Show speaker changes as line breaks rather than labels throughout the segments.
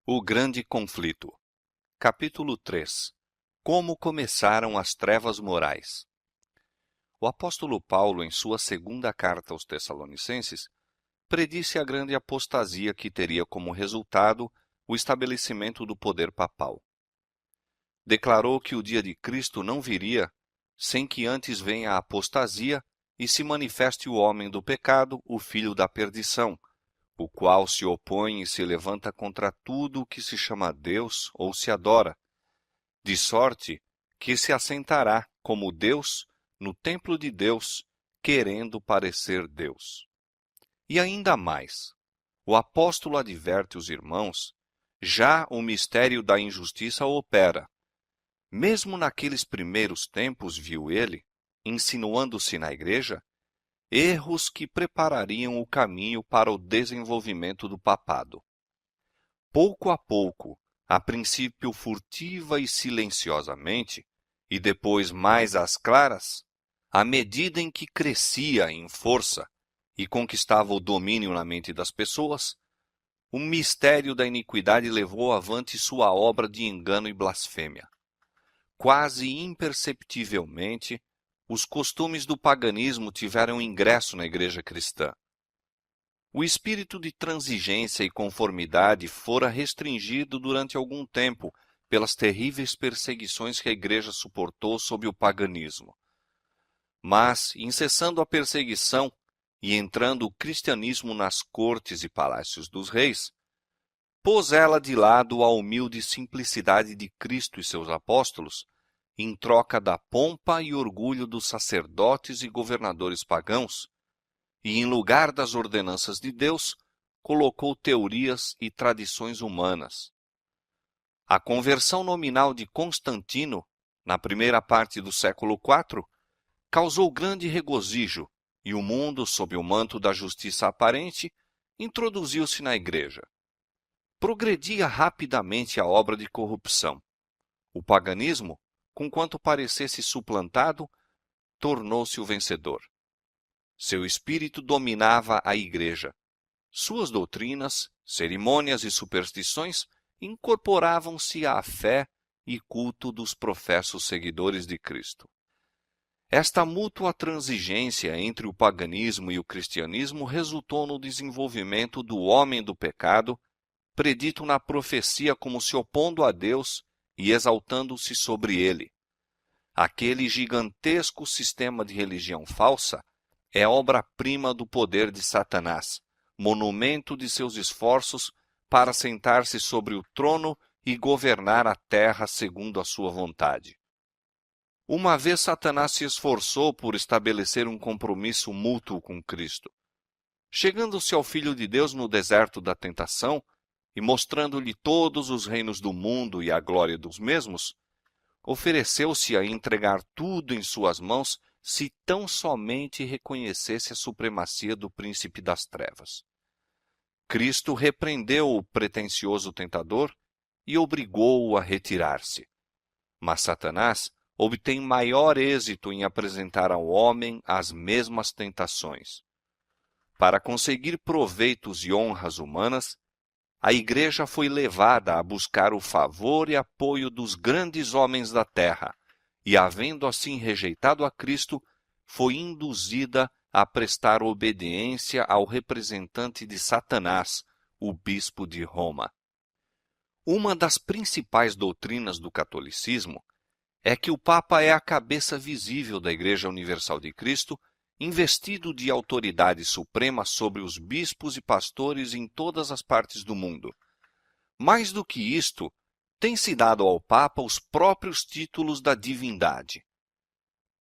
O Grande Conflito. Capítulo 3. Como começaram as trevas morais. O apóstolo Paulo, em sua segunda carta aos Tessalonicenses, predisse a grande apostasia que teria como resultado o estabelecimento do poder papal. Declarou que o dia de Cristo não viria sem que antes venha a apostasia e se manifeste o homem do pecado, o filho da perdição, o qual se opõe e se levanta contra tudo o que se chama Deus ou se adora, de sorte que se assentará como Deus no templo de Deus, querendo parecer Deus. E ainda mais, o apóstolo adverte os irmãos, já o mistério da injustiça opera. Mesmo naqueles primeiros tempos, viu ele, insinuando-se na igreja, erros que preparariam o caminho para o desenvolvimento do papado. Pouco a pouco, a princípio furtiva e silenciosamente, e depois mais às claras, à medida em que crescia em força e conquistava o domínio na mente das pessoas, o mistério da iniquidade levou avante sua obra de engano e blasfêmia. Quase imperceptivelmente, os costumes do paganismo tiveram ingresso na igreja cristã. O espírito de transigência e conformidade fora restringido durante algum tempo pelas terríveis perseguições que a igreja suportou sob o paganismo. Mas, incessando a perseguição e entrando o cristianismo nas cortes e palácios dos reis, pôs ela de lado a humilde simplicidade de Cristo e seus apóstolos, em troca da pompa e orgulho dos sacerdotes e governadores pagãos, e em lugar das ordenanças de Deus, colocou teorias e tradições humanas. A conversão nominal de Constantino, na primeira parte do século IV, causou grande regozijo, e o mundo, sob o manto da justiça aparente, introduziu-se na igreja. Progredia rapidamente a obra de corrupção. O paganismo, conquanto parecesse suplantado, tornou-se o vencedor. Seu espírito dominava a igreja. Suas doutrinas, cerimônias e superstições incorporavam-se à fé e culto dos professos seguidores de Cristo. Esta mútua transigência entre o paganismo e o cristianismo resultou no desenvolvimento do homem do pecado, predito na profecia como se opondo a Deus e exaltando-se sobre ele. Aquele gigantesco sistema de religião falsa é obra-prima do poder de Satanás, monumento de seus esforços para sentar-se sobre o trono e governar a terra segundo a sua vontade. Uma vez Satanás se esforçou por estabelecer um compromisso mútuo com Cristo. Chegando-se ao Filho de Deus no deserto da tentação e mostrando-lhe todos os reinos do mundo e a glória dos mesmos, ofereceu-se a entregar tudo em suas mãos se tão somente reconhecesse a supremacia do príncipe das trevas. Cristo repreendeu o pretensioso tentador e obrigou-o a retirar-se. Mas Satanás obtém maior êxito em apresentar ao homem as mesmas tentações. Para conseguir proveitos e honras humanas, a igreja foi levada a buscar o favor e apoio dos grandes homens da terra, e, havendo assim rejeitado a Cristo, foi induzida a prestar obediência ao representante de Satanás, o bispo de Roma. Uma das principais doutrinas do catolicismo é que o Papa é a cabeça visível da Igreja Universal de Cristo, investido de autoridade suprema sobre os bispos e pastores em todas as partes do mundo. Mais do que isto, tem-se dado ao Papa os próprios títulos da divindade.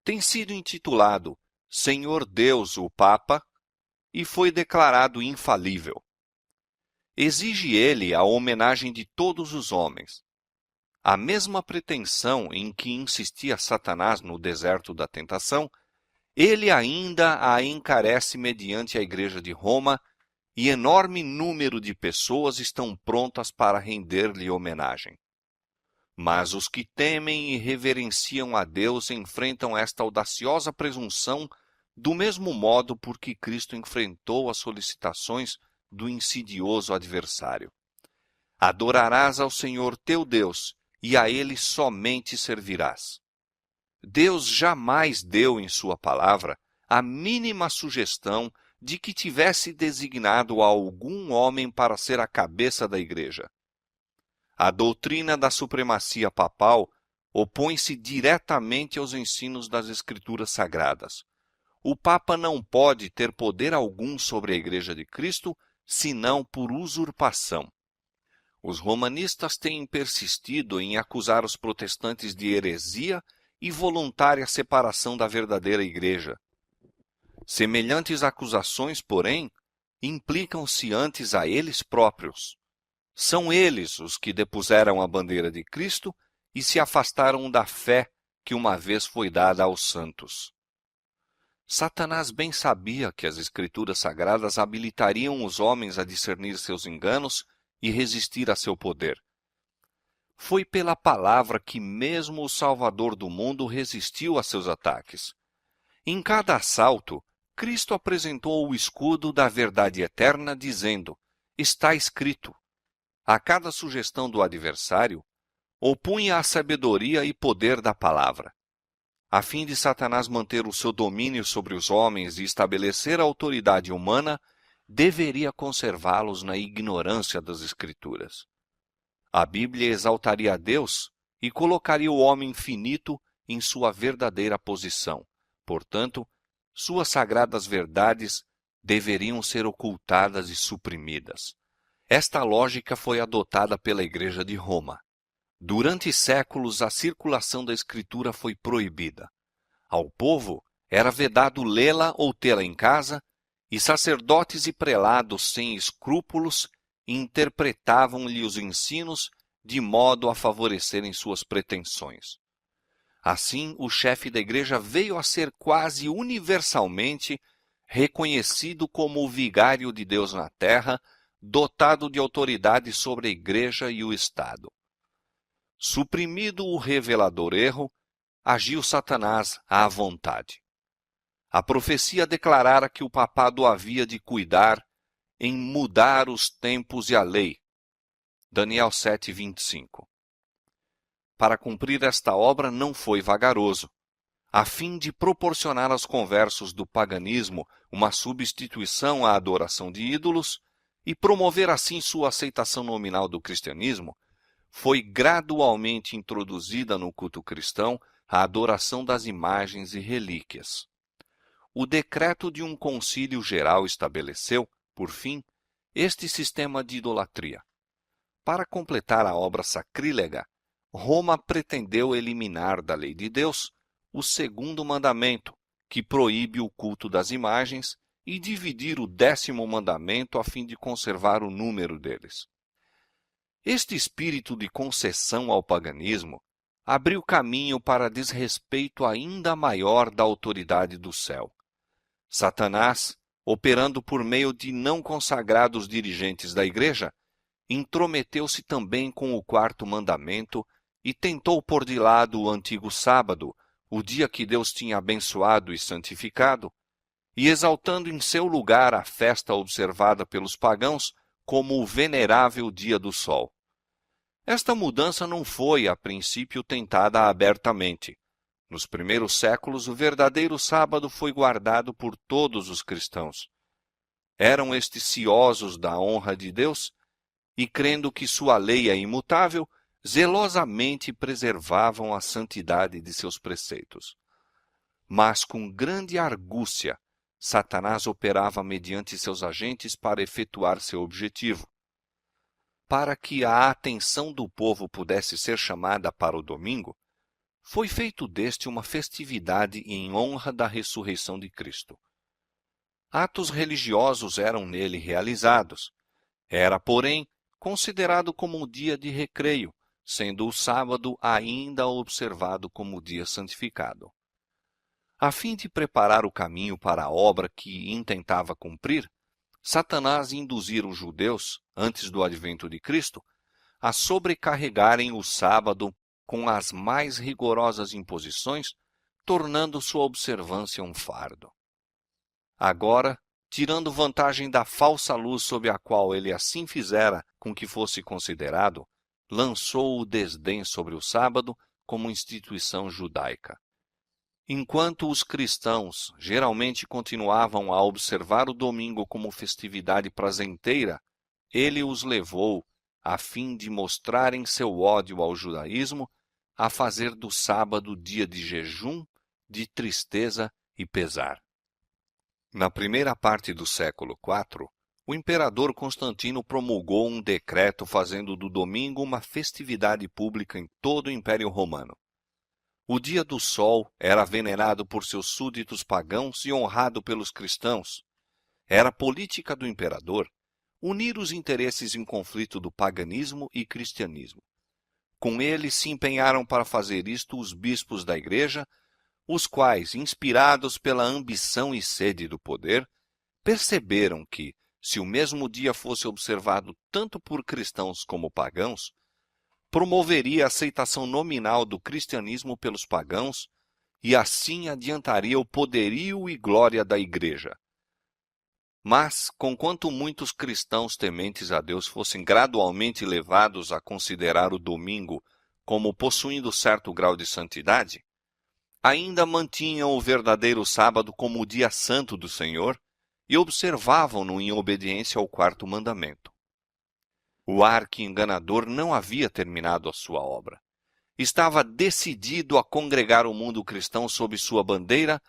Tem sido intitulado Senhor Deus o Papa e foi declarado infalível. Exige ele a homenagem de todos os homens. A mesma pretensão em que insistia Satanás no deserto da tentação, ele ainda a encarece mediante a Igreja de Roma, e enorme número de pessoas estão prontas para render-lhe homenagem. Mas os que temem e reverenciam a Deus enfrentam esta audaciosa presunção do mesmo modo por que Cristo enfrentou as solicitações do insidioso adversário. Adorarás ao Senhor teu Deus, e a Ele somente servirás. Deus jamais deu em sua palavra a mínima sugestão de que tivesse designado algum homem para ser a cabeça da igreja. A doutrina da supremacia papal opõe-se diretamente aos ensinos das Escrituras Sagradas. O Papa não pode ter poder algum sobre a Igreja de Cristo, senão por usurpação. Os romanistas têm persistido em acusar os protestantes de heresia e voluntária separação da verdadeira Igreja. Semelhantes acusações, porém, implicam-se antes a eles próprios. São eles os que depuseram a bandeira de Cristo e se afastaram da fé que uma vez foi dada aos santos. Satanás bem sabia que as Escrituras Sagradas habilitariam os homens a discernir seus enganos e resistir a seu poder. Foi pela palavra que mesmo o Salvador do mundo resistiu a seus ataques. Em cada assalto, Cristo apresentou o escudo da verdade eterna, dizendo: está escrito. A cada sugestão do adversário, opunha a sabedoria e poder da palavra. A fim de Satanás manter o seu domínio sobre os homens e estabelecer a autoridade humana, deveria conservá-los na ignorância das Escrituras. A Bíblia exaltaria a Deus e colocaria o homem finito em sua verdadeira posição. Portanto, suas sagradas verdades deveriam ser ocultadas e suprimidas. Esta lógica foi adotada pela Igreja de Roma. Durante séculos, a circulação da Escritura foi proibida. Ao povo era vedado lê-la ou tê-la em casa, e sacerdotes e prelados sem escrúpulos interpretavam-lhe os ensinos de modo a favorecerem suas pretensões. Assim, o chefe da igreja veio a ser quase universalmente reconhecido como o vigário de Deus na terra, dotado de autoridade sobre a igreja e o Estado. Suprimido o revelador erro, agiu Satanás à vontade. A profecia declarara que o papado havia de cuidar em mudar os tempos e a lei. Daniel 7:25. Para cumprir esta obra não foi vagaroso. A fim de proporcionar aos conversos do paganismo uma substituição à adoração de ídolos e promover assim sua aceitação nominal do cristianismo, foi gradualmente introduzida no culto cristão a adoração das imagens e relíquias. O decreto de um concílio geral estabeleceu, por fim, este sistema de idolatria. Para completar a obra sacrílega, Roma pretendeu eliminar da lei de Deus o segundo mandamento, que proíbe o culto das imagens, e dividir o 10º mandamento a fim de conservar o número deles. Este espírito de concessão ao paganismo abriu caminho para desrespeito ainda maior da autoridade do céu. Satanás, operando por meio de não consagrados dirigentes da igreja, intrometeu-se também com o 4º mandamento e tentou pôr de lado o antigo sábado, o dia que Deus tinha abençoado e santificado, e exaltando em seu lugar a festa observada pelos pagãos como o venerável dia do sol. Esta mudança não foi, a princípio, tentada abertamente. Nos primeiros séculos, o verdadeiro sábado foi guardado por todos os cristãos. Eram estes ciosos da honra de Deus e, crendo que sua lei é imutável, zelosamente preservavam a santidade de seus preceitos. Mas com grande argúcia, Satanás operava mediante seus agentes para efetuar seu objetivo. Para que a atenção do povo pudesse ser chamada para o domingo, foi feito deste uma festividade em honra da ressurreição de Cristo. Atos religiosos eram nele realizados. Era, porém, considerado como um dia de recreio, sendo o sábado ainda observado como dia santificado. A fim de preparar o caminho para a obra que intentava cumprir, Satanás induzira os judeus, antes do advento de Cristo, a sobrecarregarem o sábado com as mais rigorosas imposições, tornando sua observância um fardo. Agora, tirando vantagem da falsa luz sob a qual ele assim fizera com que fosse considerado, lançou o desdém sobre o sábado como instituição judaica. Enquanto os cristãos geralmente continuavam a observar o domingo como festividade prazenteira, ele os levou, a fim de mostrarem seu ódio ao judaísmo, a fazer do sábado dia de jejum, de tristeza e pesar. Na primeira parte do século IV, o imperador Constantino promulgou um decreto fazendo do domingo uma festividade pública em todo o Império Romano. O dia do sol era venerado por seus súditos pagãos e honrado pelos cristãos. Era política do imperador unir os interesses em conflito do paganismo e cristianismo. Com ele se empenharam para fazer isto os bispos da igreja, os quais, inspirados pela ambição e sede do poder, perceberam que, se o mesmo dia fosse observado tanto por cristãos como pagãos, promoveria a aceitação nominal do cristianismo pelos pagãos e assim adiantaria o poderio e glória da igreja. Mas, conquanto muitos cristãos tementes a Deus fossem gradualmente levados a considerar o domingo como possuindo certo grau de santidade, ainda mantinham o verdadeiro sábado como o dia santo do Senhor e observavam-no em obediência ao quarto mandamento. O arqui-enganador não havia terminado a sua obra. Estava decidido a congregar o mundo cristão sob sua bandeira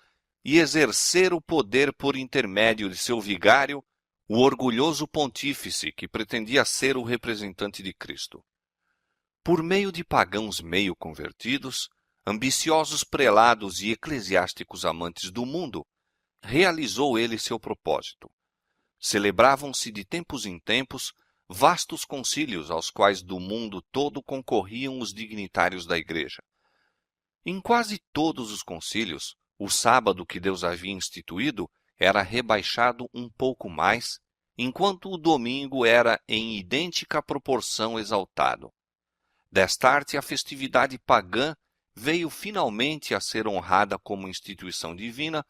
e exercer o poder por intermédio de seu vigário, o orgulhoso pontífice que pretendia ser o representante de Cristo. Por meio de pagãos meio convertidos, ambiciosos prelados e eclesiásticos amantes do mundo, realizou ele seu propósito. Celebravam-se de tempos em tempos vastos concílios aos quais do mundo todo concorriam os dignitários da igreja. Em quase todos os concílios, o sábado que Deus havia instituído era rebaixado um pouco mais, enquanto o domingo era em idêntica proporção exaltado. Destarte, a festividade pagã veio finalmente a ser honrada como instituição divina,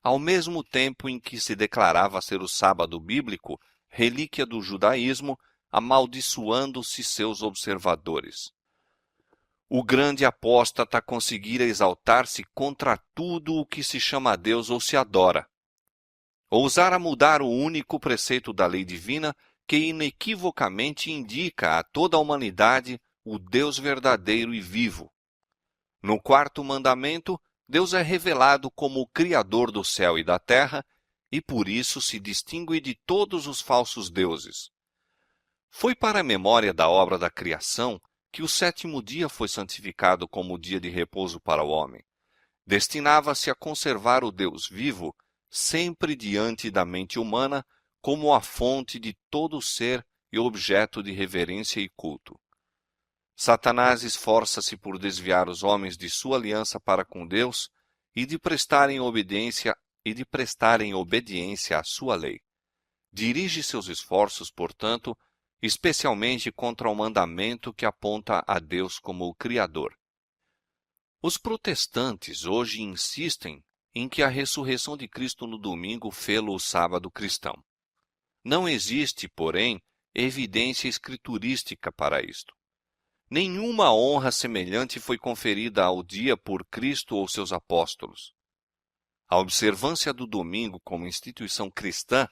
ao mesmo tempo em que se declarava ser o sábado bíblico relíquia do judaísmo, amaldiçoando-se seus observadores. O grande apóstata conseguira exaltar-se contra tudo o que se chama Deus ou se adora. Ousara mudar o único preceito da lei divina que inequivocamente indica a toda a humanidade o Deus verdadeiro e vivo. No quarto mandamento, Deus é revelado como o Criador do céu e da terra, e por isso se distingue de todos os falsos deuses. Foi para a memória da obra da criação que o sétimo dia foi santificado como o dia de repouso para o homem. Destinava-se a conservar o Deus vivo sempre diante da mente humana como a fonte de todo ser e objeto de reverência e culto. Satanás esforça-se por desviar os homens de sua aliança para com Deus e de prestarem obediência à sua lei. Dirige seus esforços, portanto, especialmente contra o mandamento que aponta a Deus como o Criador. Os protestantes hoje insistem em que a ressurreição de Cristo no domingo fê-lo o sábado cristão. Não existe, porém, evidência escriturística para isto. Nenhuma honra semelhante foi conferida ao dia por Cristo ou seus apóstolos. A observância do domingo como instituição cristã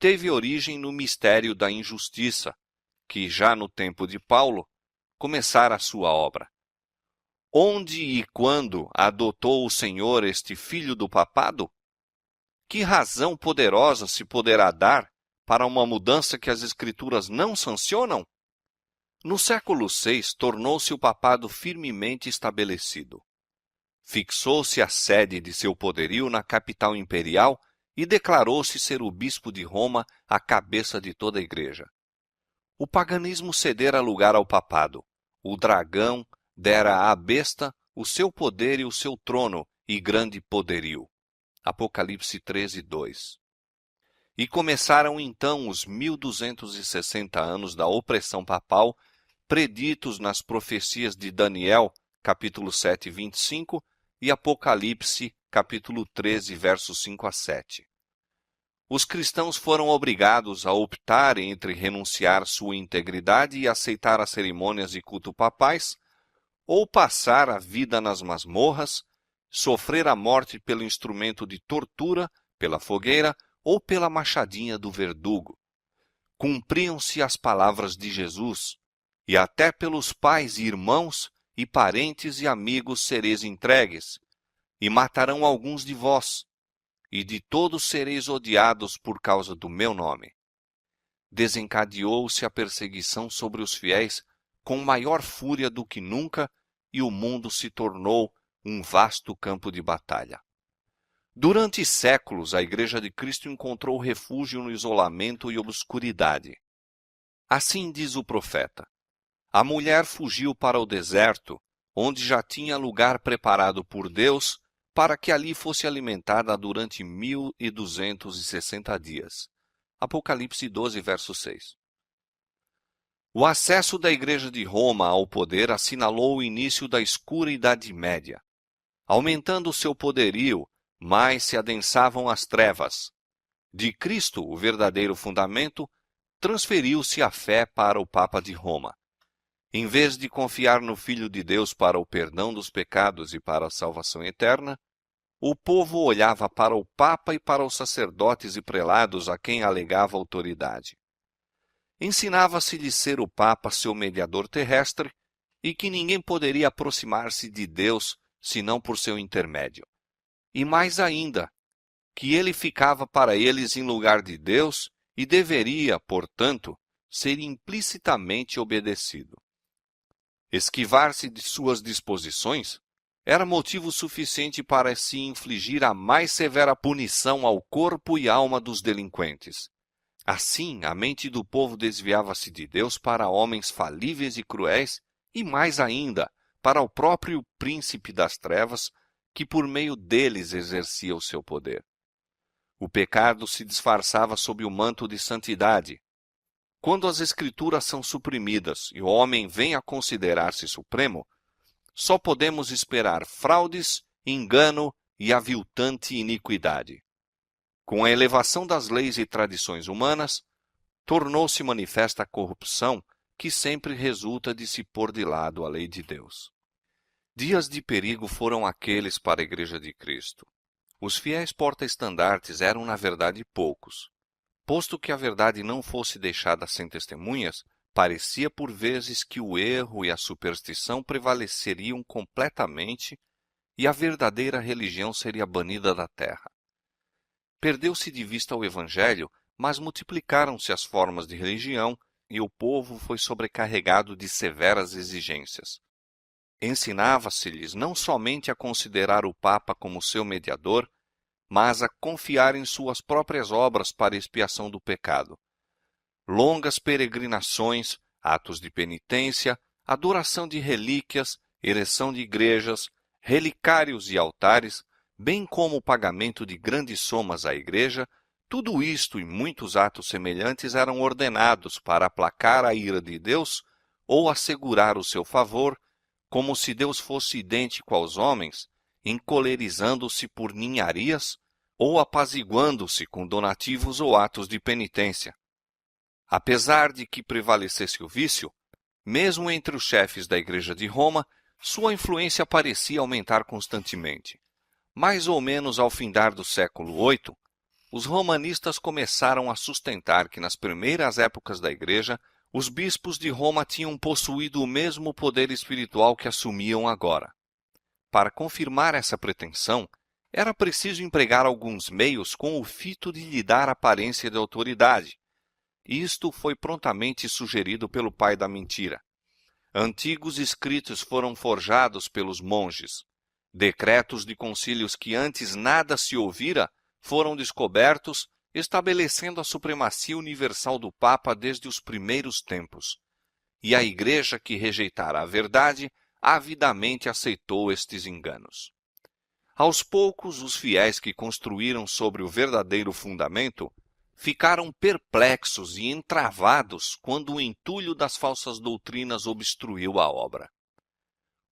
teve origem no mistério da injustiça, que já no tempo de Paulo começara a sua obra. Onde e quando adotou o Senhor este filho do papado? Que razão poderosa se poderá dar para uma mudança que as Escrituras não sancionam? No século VI, tornou-se o papado firmemente estabelecido. Fixou-se a sede de seu poderio na capital imperial e declarou-se ser o bispo de Roma a cabeça de toda a igreja. O paganismo cedera lugar ao papado. O dragão dera à besta o seu poder e o seu trono e grande poderio. Apocalipse 13:2. E começaram então os 1260 anos da opressão papal, preditos nas profecias de Daniel, capítulo 7, 25, e Apocalipse, capítulo 13, versos 5 a 7. os cristãos foram obrigados a optar entre renunciar sua integridade e aceitar as cerimônias de culto papais, ou passar a vida nas masmorras, sofrer a morte pelo instrumento de tortura, pela fogueira ou pela machadinha do verdugo. Cumpriam-se as palavras de Jesus, e até pelos pais e irmãos e parentes e amigos sereis entregues, e matarão alguns de vós, e de todos sereis odiados por causa do meu nome. Desencadeou-se a perseguição sobre os fiéis com maior fúria do que nunca, e o mundo se tornou um vasto campo de batalha. Durante séculos, a Igreja de Cristo encontrou refúgio no isolamento e obscuridade. Assim diz o profeta: a mulher fugiu para o deserto, onde já tinha lugar preparado por Deus para que ali fosse alimentada durante 1260 dias. Apocalipse 12, verso 6. O acesso da Igreja de Roma ao poder assinalou o início da escura Idade Média. Aumentando seu poderio, mais se adensavam as trevas. De Cristo, o verdadeiro fundamento, transferiu-se a fé para o Papa de Roma. Em vez de confiar no Filho de Deus para o perdão dos pecados e para a salvação eterna, o povo olhava para o Papa e para os sacerdotes e prelados a quem alegava autoridade. Ensinava-se-lhe ser o Papa seu mediador terrestre e que ninguém poderia aproximar-se de Deus senão por seu intermédio. E mais ainda, que ele ficava para eles em lugar de Deus e deveria, portanto, ser implicitamente obedecido. Esquivar-se de suas disposições era motivo suficiente para se infligir a mais severa punição ao corpo e alma dos delinquentes. Assim, a mente do povo desviava-se de Deus para homens falíveis e cruéis, e mais ainda, para o próprio príncipe das trevas, que por meio deles exercia o seu poder. O pecado se disfarçava sob o manto de santidade. Quando as Escrituras são suprimidas e o homem vem a considerar-se supremo, só podemos esperar fraudes, engano e aviltante iniquidade. Com a elevação das leis e tradições humanas, tornou-se manifesta a corrupção que sempre resulta de se pôr de lado a lei de Deus. Dias de perigo foram aqueles para a Igreja de Cristo. Os fiéis porta-estandartes eram, na verdade, poucos. Posto que a verdade não fosse deixada sem testemunhas, parecia por vezes que o erro e a superstição prevaleceriam completamente e a verdadeira religião seria banida da terra. Perdeu-se de vista o Evangelho, mas multiplicaram-se as formas de religião e o povo foi sobrecarregado de severas exigências. Ensinava-se-lhes não somente a considerar o Papa como seu mediador, mas a confiar em suas próprias obras para expiação do pecado. Longas peregrinações, atos de penitência, adoração de relíquias, ereção de igrejas, relicários e altares, bem como o pagamento de grandes somas à Igreja, tudo isto e muitos atos semelhantes eram ordenados para aplacar a ira de Deus ou assegurar o seu favor, como se Deus fosse idêntico aos homens, encolerizando-se por ninharias ou apaziguando-se com donativos ou atos de penitência. Apesar de que prevalecesse o vício, mesmo entre os chefes da Igreja de Roma, sua influência parecia aumentar constantemente. Mais ou menos ao findar do século VIII, os romanistas começaram a sustentar que nas primeiras épocas da Igreja, os bispos de Roma tinham possuído o mesmo poder espiritual que assumiam agora. Para confirmar essa pretensão, era preciso empregar alguns meios com o fito de lhe dar aparência de autoridade. Isto foi prontamente sugerido pelo pai da mentira. Antigos escritos foram forjados pelos monges. Decretos de concílios que antes nada se ouvira foram descobertos, estabelecendo a supremacia universal do Papa desde os primeiros tempos. E a Igreja que rejeitara a verdade, avidamente aceitou estes enganos. Aos poucos, os fiéis que construíram sobre o verdadeiro fundamento ficaram perplexos e entravados quando o entulho das falsas doutrinas obstruiu a obra.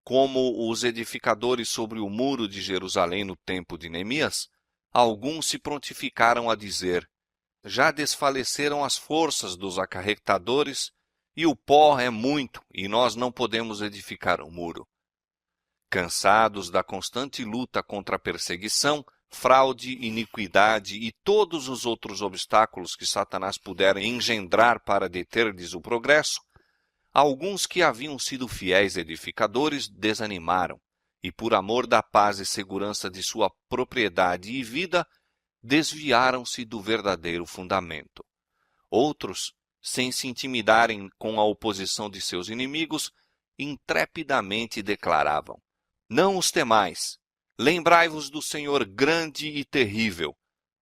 Como os edificadores sobre o muro de Jerusalém no tempo de Neemias, alguns se prontificaram a dizer: já desfaleceram as forças dos acarretadores, e o pó é muito, e nós não podemos edificar um muro. Cansados da constante luta contra a perseguição, fraude, iniquidade e todos os outros obstáculos que Satanás pudera engendrar para deter-lhes o progresso, alguns que haviam sido fiéis edificadores desanimaram, e por amor da paz e segurança de sua propriedade e vida, desviaram-se do verdadeiro fundamento. Outros, sem se intimidarem com a oposição de seus inimigos, intrepidamente declaravam: Não os temais, lembrai-vos do Senhor grande e terrível,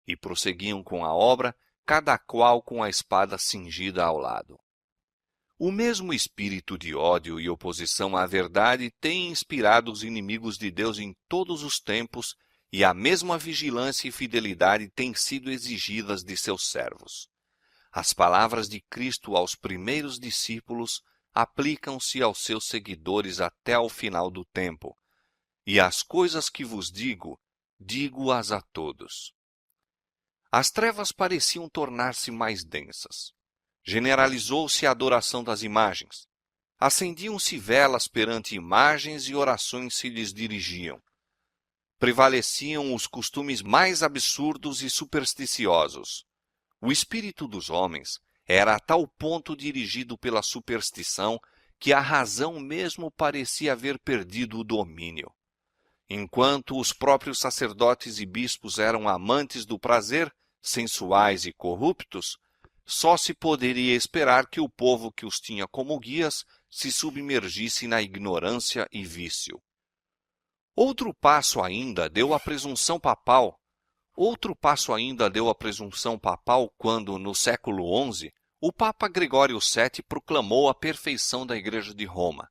e prosseguiam com a obra, cada qual com a espada cingida ao lado. O mesmo espírito de ódio e oposição à verdade tem inspirado os inimigos de Deus em todos os tempos, e a mesma vigilância e fidelidade têm sido exigidas de seus servos. As palavras de Cristo aos primeiros discípulos aplicam-se aos seus seguidores até ao final do tempo. E as coisas que vos digo, digo-as a todos. As trevas pareciam tornar-se mais densas. Generalizou-se a adoração das imagens. Acendiam-se velas perante imagens e orações se lhes dirigiam. Prevaleciam os costumes mais absurdos e supersticiosos. O espírito dos homens era a tal ponto dirigido pela superstição que a razão mesmo parecia haver perdido o domínio. Enquanto os próprios sacerdotes e bispos eram amantes do prazer, sensuais e corruptos, só se poderia esperar que o povo que os tinha como guias se submergisse na ignorância e vício. Outro passo ainda deu a presunção papal quando, no século XI, o Papa Gregório VII proclamou a perfeição da Igreja de Roma.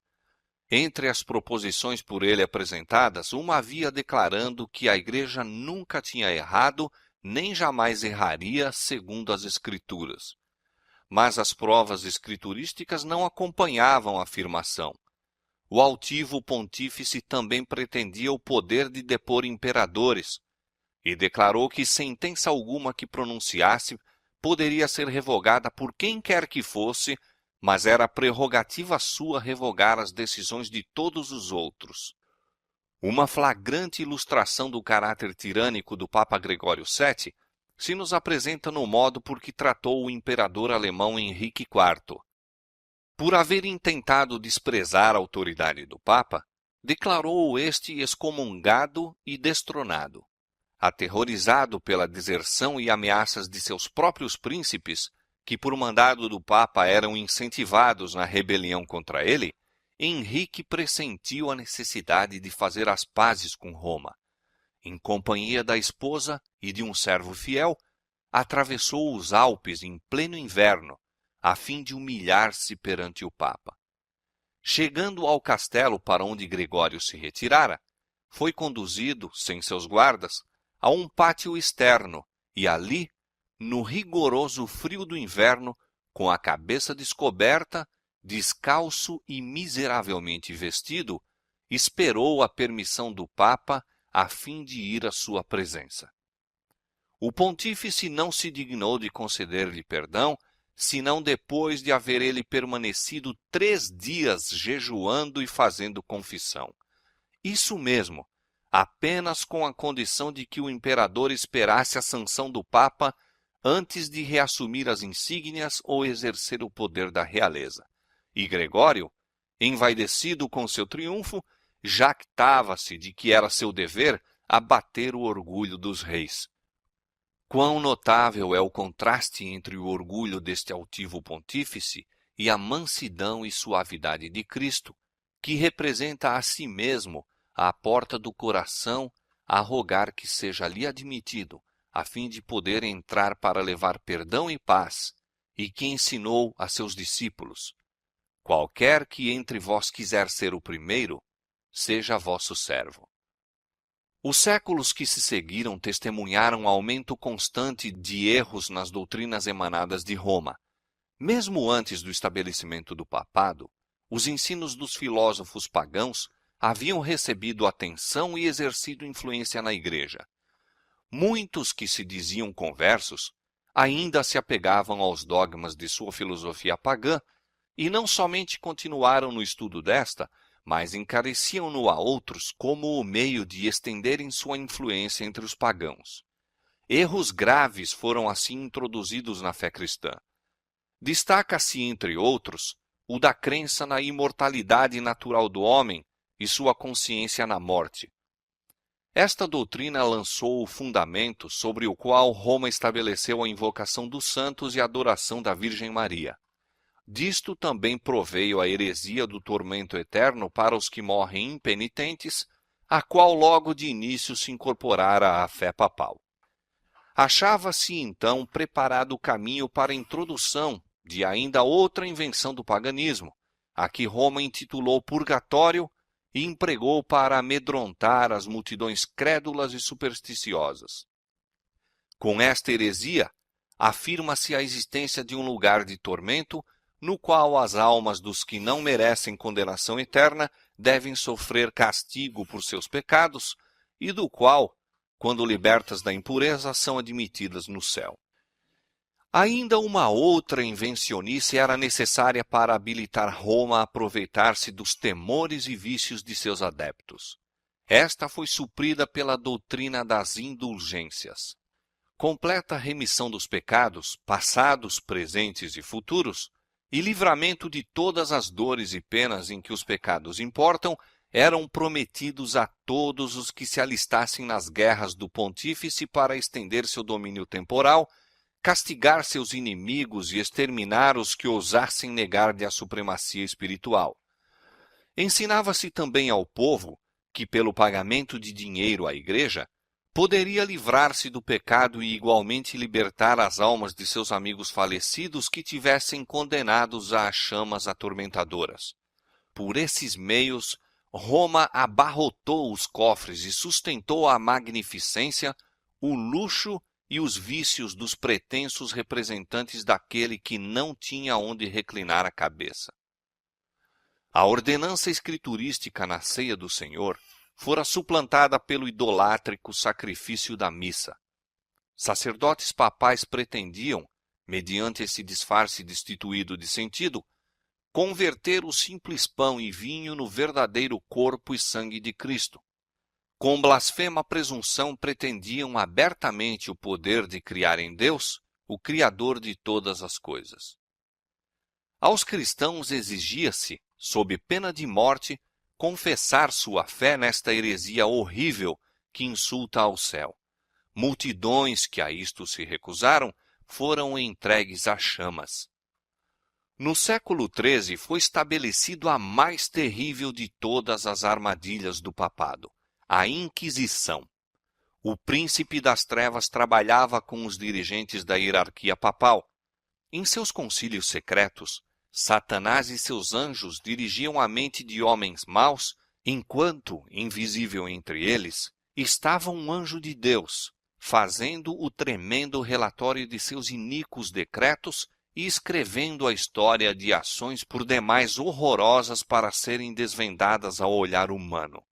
Entre as proposições por ele apresentadas, uma havia declarando que a Igreja nunca tinha errado, nem jamais erraria, segundo as Escrituras. Mas as provas escriturísticas não acompanhavam a afirmação. O altivo pontífice também pretendia o poder de depor imperadores, e declarou que sentença alguma que pronunciasse poderia ser revogada por quem quer que fosse, mas era prerrogativa sua revogar as decisões de todos os outros. Uma flagrante ilustração do caráter tirânico do Papa Gregório VII se nos apresenta no modo por que tratou o imperador alemão Henrique IV. Por haver intentado desprezar a autoridade do Papa, declarou-o este excomungado e destronado. Aterrorizado pela deserção e ameaças de seus próprios príncipes, que por mandado do Papa eram incentivados na rebelião contra ele, Henrique pressentiu a necessidade de fazer as pazes com Roma. Em companhia da esposa e de um servo fiel, atravessou os Alpes em pleno inverno, a fim de humilhar-se perante o Papa. Chegando ao castelo para onde Gregório se retirara, foi conduzido, sem seus guardas, a um pátio externo e ali, no rigoroso frio do inverno, com a cabeça descoberta, descalço e miseravelmente vestido, esperou a permissão do Papa a fim de ir à sua presença. O pontífice não se dignou de conceder-lhe perdão, senão depois de haver ele permanecido 3 dias jejuando e fazendo confissão. Isso mesmo, apenas com a condição de que o imperador esperasse a sanção do Papa antes de reassumir as insígnias ou exercer o poder da realeza. E Gregório, envaidecido com seu triunfo, jactava-se de que era seu dever abater o orgulho dos reis. Quão notável é o contraste entre o orgulho deste altivo pontífice e a mansidão e suavidade de Cristo, que representa a si mesmo à porta do coração a rogar que seja lhe admitido, a fim de poder entrar para levar perdão e paz, e que ensinou a seus discípulos: qualquer que entre vós quiser ser o primeiro, seja vosso servo. Os séculos que se seguiram testemunharam aumento constante de erros nas doutrinas emanadas de Roma. Mesmo antes do estabelecimento do papado, os ensinos dos filósofos pagãos haviam recebido atenção e exercido influência na Igreja. Muitos que se diziam conversos ainda se apegavam aos dogmas de sua filosofia pagã e não somente continuaram no estudo desta, mas encareciam-no a outros como o meio de estenderem sua influência entre os pagãos. Erros graves foram assim introduzidos na fé cristã. Destaca-se, entre outros, o da crença na imortalidade natural do homem e sua consciência na morte. Esta doutrina lançou o fundamento sobre o qual Roma estabeleceu a invocação dos santos e a adoração da Virgem Maria. Disto também proveio a heresia do tormento eterno para os que morrem impenitentes, a qual logo de início se incorporara à fé papal. Achava-se então preparado o caminho para a introdução de ainda outra invenção do paganismo, a que Roma intitulou purgatório e empregou para amedrontar as multidões crédulas e supersticiosas. Com esta heresia, afirma-se a existência de um lugar de tormento no qual as almas dos que não merecem condenação eterna devem sofrer castigo por seus pecados e do qual, quando libertas da impureza, são admitidas no céu. Ainda uma outra invencionice era necessária para habilitar Roma a aproveitar-se dos temores e vícios de seus adeptos. Esta foi suprida pela doutrina das indulgências. Completa remissão dos pecados, passados, presentes e futuros, e livramento de todas as dores e penas em que os pecados importam, eram prometidos a todos os que se alistassem nas guerras do pontífice para estender seu domínio temporal, castigar seus inimigos e exterminar os que ousassem negar-lhe a supremacia espiritual. Ensinava-se também ao povo que, pelo pagamento de dinheiro à igreja, poderia livrar-se do pecado e igualmente libertar as almas de seus amigos falecidos que tivessem condenados às chamas atormentadoras. Por esses meios, Roma abarrotou os cofres e sustentou a magnificência, o luxo e os vícios dos pretensos representantes daquele que não tinha onde reclinar a cabeça. A ordenança escriturística na ceia do Senhor fora suplantada pelo idolátrico sacrifício da missa. Sacerdotes papais pretendiam, mediante esse disfarce destituído de sentido, converter o simples pão e vinho no verdadeiro corpo e sangue de Cristo. Com blasfema presunção pretendiam abertamente o poder de criar em Deus, o Criador de todas as coisas. Aos cristãos exigia-se, sob pena de morte, confessar sua fé nesta heresia horrível que insulta ao céu. Multidões que a isto se recusaram foram entregues às chamas. No século XIII foi estabelecido a mais terrível de todas as armadilhas do papado, a Inquisição. O príncipe das trevas trabalhava com os dirigentes da hierarquia papal. Em seus concílios secretos, Satanás e seus anjos dirigiam a mente de homens maus, enquanto, invisível entre eles, estava um anjo de Deus, fazendo o tremendo relatório de seus iníquos decretos e escrevendo a história de ações por demais horrorosas para serem desvendadas ao olhar humano.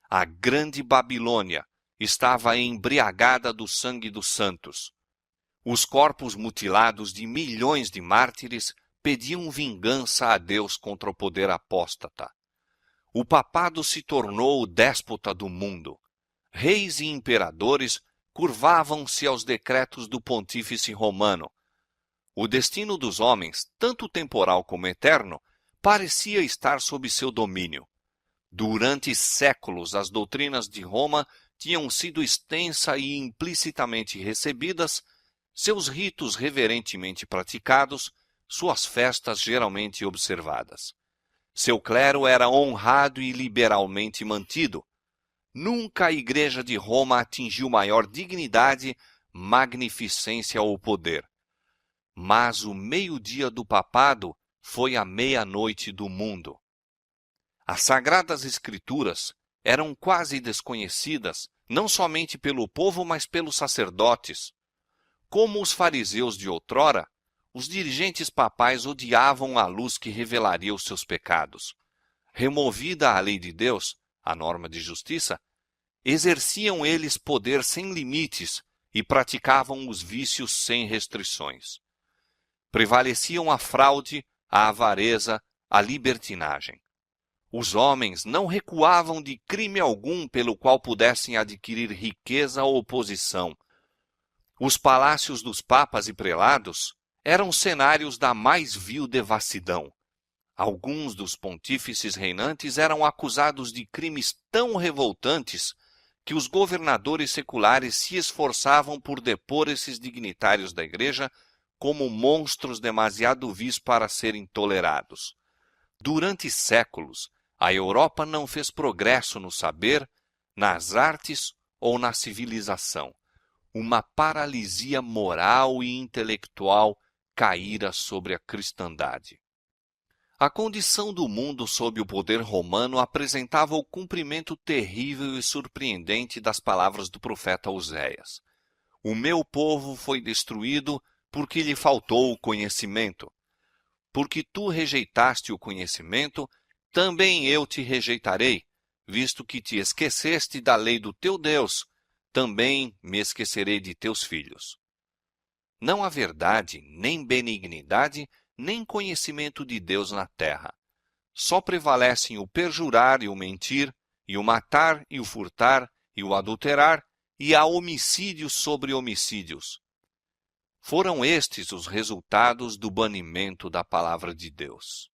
A grande Babilônia estava embriagada do sangue dos santos. Os corpos mutilados de milhões de mártires pediam vingança a Deus contra o poder apóstata. O papado se tornou o déspota do mundo. Reis e imperadores curvavam-se aos decretos do pontífice romano. O destino dos homens, tanto temporal como eterno, parecia estar sob seu domínio. Durante séculos, as doutrinas de Roma tinham sido extensa e implicitamente recebidas, seus ritos reverentemente praticados, suas festas geralmente observadas. Seu clero era honrado e liberalmente mantido. Nunca a Igreja de Roma atingiu maior dignidade, magnificência ou poder. Mas o meio-dia do papado foi a meia-noite do mundo. As Sagradas Escrituras eram quase desconhecidas, não somente pelo povo, mas pelos sacerdotes. Como os fariseus de outrora, os dirigentes papais odiavam a luz que revelaria os seus pecados. Removida a lei de Deus, a norma de justiça, exerciam eles poder sem limites e praticavam os vícios sem restrições. Prevaleciam a fraude, a avareza, a libertinagem. Os homens não recuavam de crime algum pelo qual pudessem adquirir riqueza ou posição. Os palácios dos papas e prelados eram cenários da mais vil devassidão. Alguns dos pontífices reinantes eram acusados de crimes tão revoltantes que os governadores seculares se esforçavam por depor esses dignitários da Igreja como monstros demasiado vis para serem tolerados. Durante séculos, a Europa não fez progresso no saber, nas artes ou na civilização. Uma paralisia moral e intelectual caíra sobre a cristandade. A condição do mundo sob o poder romano apresentava o cumprimento terrível e surpreendente das palavras do profeta Oséias. O meu povo foi destruído porque lhe faltou o conhecimento. Porque tu rejeitaste o conhecimento, também eu te rejeitarei, visto que te esqueceste da lei do teu Deus, também me esquecerei de teus filhos. Não há verdade, nem benignidade, nem conhecimento de Deus na terra. Só prevalecem o perjurar e o mentir, e o matar e o furtar, e o adulterar, e há homicídios sobre homicídios. Foram estes os resultados do banimento da palavra de Deus.